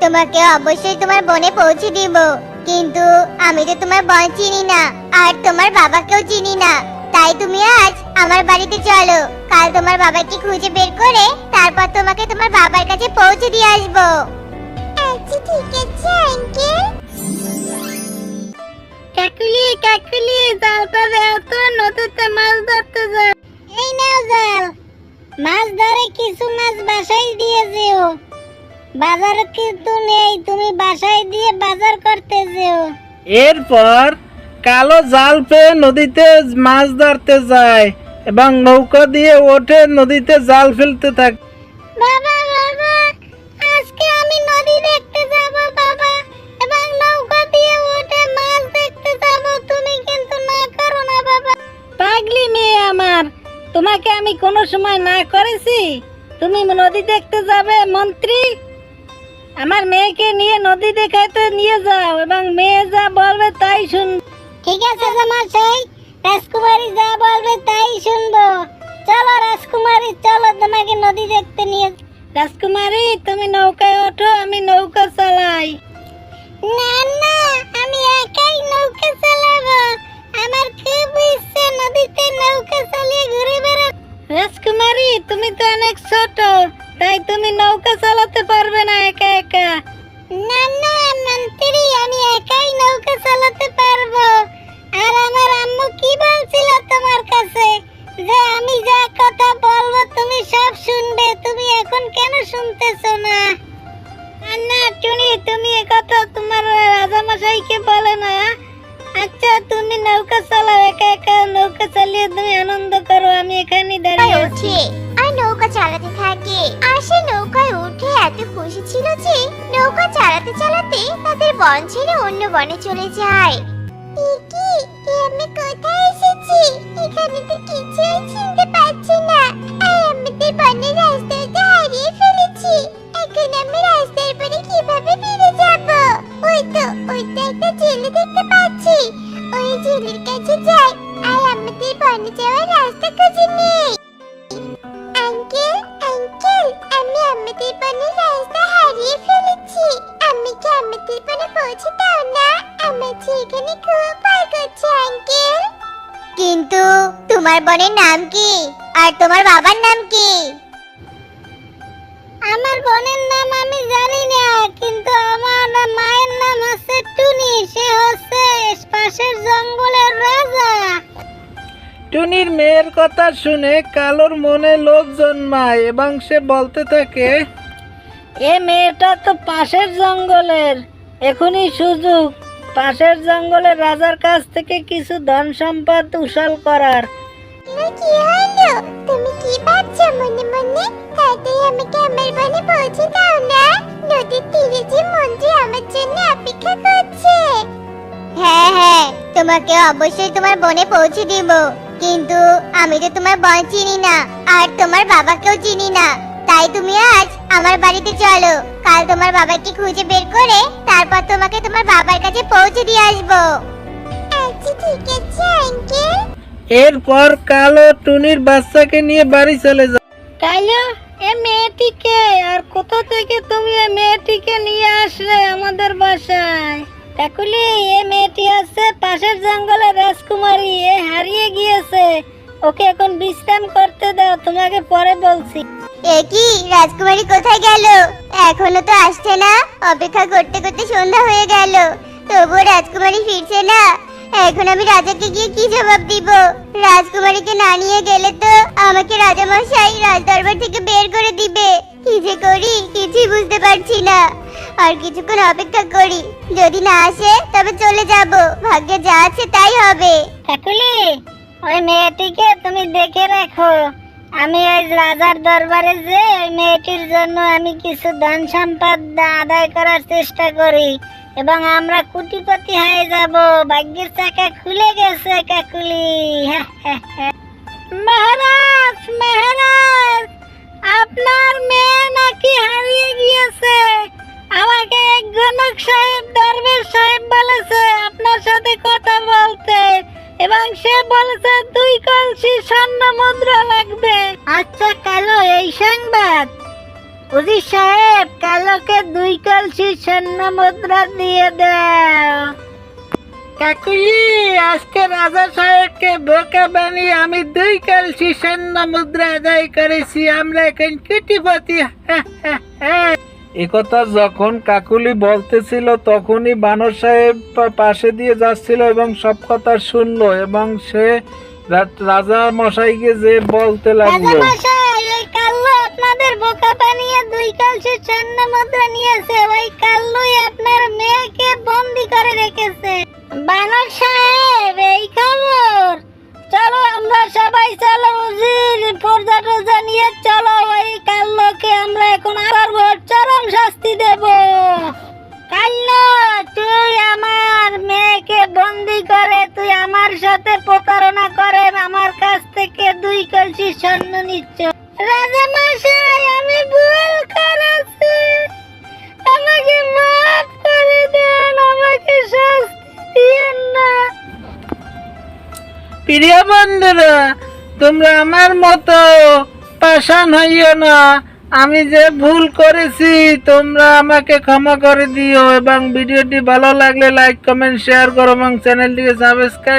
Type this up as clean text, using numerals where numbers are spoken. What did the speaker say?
তোমাকে অবশ্যই তোমার বনে পৌঁছে দিব, কিন্তু আমি তো তোমার বোন চিনি না আর তোমার বাবাকেও চিনি না। তাই তুমি আজ আমার বাড়িতে চলো, কাল তোমার বাবাকে খুঁজে বের করে তারপর তোমাকে তোমার বাবার কাছে পৌঁছে দিয়ে আসবো। আচ্ছা ঠিক আছে আঙ্কেল। কাকুলি কাকুলি, জালটা দাও তো, নদীতে মাছ ধরতে যাও। এই নাও জাল, মাছ ধরে কিছু মাছ বাসায় দিয়ে যেও। বাজার কিন্তু নেই, তুমি বাসায় দিয়ে বাজার করতে যেও। এরপর কালো জাল পেয়ে নদীতে মাছ ধরতে যায় এবং নৌকা দিয়ে ওঠে, নদীতে জাল ফেলতে থাকে। বাবা বাবা, আজকে আমি নদী দেখতে যাব বাবা, এবং নৌকা দিয়ে উঠে মাছ দেখতে যাব। তুমি কিন্তু না করো না বাবা। পাগলি মেয়ে আমার, তোমাকে আমি কোনো সময় না করেছি? তুমি নদী দেখতে যাবে মন্ত্রী? আমার মেয়েকে নিয়ে নদী দেখাতে নিয়ে যাও এবং মেয়ে যা বলবে তাই শুন। ঠিক আছে জামাই, রাজকুমারী যা বলবে তাই শুনবো। চলো রাজকুমারী, চলো তোমাকে নদী দেখতে নিয়ে। রাজকুমারী তুমি নৌকায় ওঠো, আমি নৌকা চালাই। না না, আমি একাই নৌকা চালাবো। আমার খুব ইচ্ছে নদীতে নৌকা চালিয়ে ঘুরে বেড়াতে। রাজকুমারী তুমি তো অনেক ছোট, তাই তুমি নৌকা চালাতে পারবে না একা একা। না না মন্ত্রী, আমি একাই নৌকা চালাতে পারবো। আর আমার আম্মু কি বলছিল তোমার কাছে, যে আমি যা কথা বলবো তুমি সব শুনবে। তুমি এখন কেন শুনতেছো না? না টুনি, তুমি একথা তোমার রাজামশাইকে বলে না। আচ্ছা তুমি নৌকা চালাও, একা একা নৌকা চালিয়ে তুমি আনন্দ করো, আমি এখানে দাঁড়িয়ে আছি। ওঠে আর নৌকা চালাতে থাকে, আর সে নৌকায় উঠে এত খুশি ছিল যে নৌকা চালাতে চালাতে তাদের বন ছেড়ে অন্য বনে চলে যায়। আমি কোথায় এসেছি? এখানে তো কিছুই চিনতে পারছি না। আর আমাদের বনের রাস্তাটা হারিয়ে ফেলেছি। এখন আমি রাস্তার পরে কিভাবে ফিরে যাব? ওই তো একটা জেলে দেখতে পাচ্ছি। ওই জেলের কাছে যাই, আর আমাদের বনে যাওয়ার রাস্তা খুঁজে নেই। আঙ্কেল আঙ্কেল, আমি আমাদের বনের রাস্তা হারিয়ে ফেলেছি। আমি কি আমাদের বনে পৌঁছে দাও না? আমার যে এখানে খুব ভয় করছে আঙ্কেল। কিন্তু তোমার বোনের নাম কি আর তোমার বাবার নাম কি? আমার বোনের নাম আমি জানি না, কিন্তু আমার মায়ের নাম হচ্ছে টুনি। সে হচ্ছে পাশের জঙ্গলের রাজা। টুনির মেয়ের কথা শুনে কালোর মনে লোভ জন্মায় এবং সে বলতে থাকে, এ মেয়েটা তো পাশের জঙ্গলের, এখনই সুযোগ পাশের জঙ্গলের রাজার কাছ থেকে কিছু ধন সম্পদ উশাল করার। কি হলো? তুমি কি ভাবছো মনে মনে? তাড়াতাড়ি আমাকে আমার বনে পৌঁছে দাও না। নদীর তীরে যে মন্ত্রী আমার জন্য অপেক্ষা করছে। হ্যাঁ হ্যাঁ, তোমাকে অবশ্যই তোমার বনে পৌঁছে দিব, কিন্তু আমি তো তোমার বোন চিনি না আর তোমার বাবাকেও চিনি না। তাই তুমি আজ আমার বাড়িতে চলো, কাল তোমার বাবাকে খুঁজে বের করে তারপর তোমাকে তোমার বাবার কাছে পৌঁছে দিয়ে আসবো। আচ্ছা ঠিক আছে আঙ্কেল। এরপর কালো টুনির বাচ্চাকে নিয়ে বাড়ি চলে যায়। কালো, এ মেয়েটিকে আর কোথা থেকে তুমি এ মেয়েটিকে নিয়ে আসলে আমাদের বাসায়? কাকুলি, এ মেয়েটি আছে পাশের জঙ্গলের রাজকুমারী, এ হারিয়ে গিয়েছে। ওকে এখন বিশ্রাম করতে দাও, তোমাকে পরে বলছি। এ কি, রাজকুমারী কোথায় গেল? এখনো তো আসছে না। অপেক্ষা করতে করতে সন্ধ্যা হয়ে গেল, তবুও রাজকুমারী ফিরছে না। এখন আমি রাজাকে গিয়ে কি জবাব দিব? রাজকুমারীকে না নিয়ে গেলে তো আমাকে রাজামশাই রাজদরবার থেকে বের করে দিবে। কি যে করি কিছুই বুঝতে পারছি না। আর কিছুক্ষণ অপেক্ষা করি, যদি না আসে তবে চলে যাব। ভাগ্যে যা আছে তাই হবে। কাকুলি, ওই মেয়েটিকে তুমি দেখে রাখো। আমি ওই রাজার দরবারে যে ওই মেয়েটির জন্য আমি কিছু ধন সম্পদ আদায় করার চেষ্টা করি এবং আমরা কোটিপতি হয়ে যাব। ভাগ্যের চাকা খুলে গেছে কাকুলি। মহারাজ মহারাজ, আপনার মেয়ে নাকি হারিয়ে গিয়েছে। আমাকে এক গণক সাহেব, দরবেশ সাহেব বলেছে আপনার সাথে কথা বলতে, এবং সে বলেছে 2 কলসি স্বর্ণ মুদ্রা লাগবে। আচ্ছা কালো, এই সংবাদ উজির সাহেব কালোকে 2 কলসি স্বর্ণ মুদ্রা দিয়ে দাও। কাকুলি, আজকে রাজা সাহেবকে বোকা বানিয়ে আমি 2 কলসি স্বর্ণ মুদ্রা আদায় করেছি। আমরা এখন কোটিপতি। একথা যখন কাকুলি বলতেছিল তখনই বানর সাহেব পাশে দিয়ে যাচ্ছিল এবং সব কথা শুনলো এবং সে রাজা মশাইকে যে বলতে রাজা লাগলো, মশাই, ওই কাল্লো আপনাদের বোকা বানিয়ে 2 কলসি স্বর্ণ মুদ্রা নিয়েছে। ওই কাল্লোই আপনার মেয়েকে বন্দি করে রেখেছে। বানর সাহেব, এই খবর। চলো আমরা সবাই চলো, উজির ফৌজা টোজা নিয়ে চলো। ওই কাল্লোকে আমরা এখন আবার চরম শাস্তি দেব। কাল্লো, তুই আমার মেয়েকে বন্দি করে তুই আমার সাথে প্রতারণা করে আমার কাছ থেকে 2 কলসি স্বর্ণ নিচ্ছ। রাজা মশাই, আমি ভুল করেছি, আমাকে মাফ করে দেন, আমাকে শাস্তি দিয়েন না। প্রিয় বন্ধুরা, তোমরা আমার মতো পাষাণ হইও না। আমি যে ভুল করেছি তোমরা আমাকে ক্ষমা করে দিও এবং ভিডিওটি ভালো লাগলে লাইক কমেন্ট শেয়ার করো এবং চ্যানেলটিকে সাবস্ক্রাইব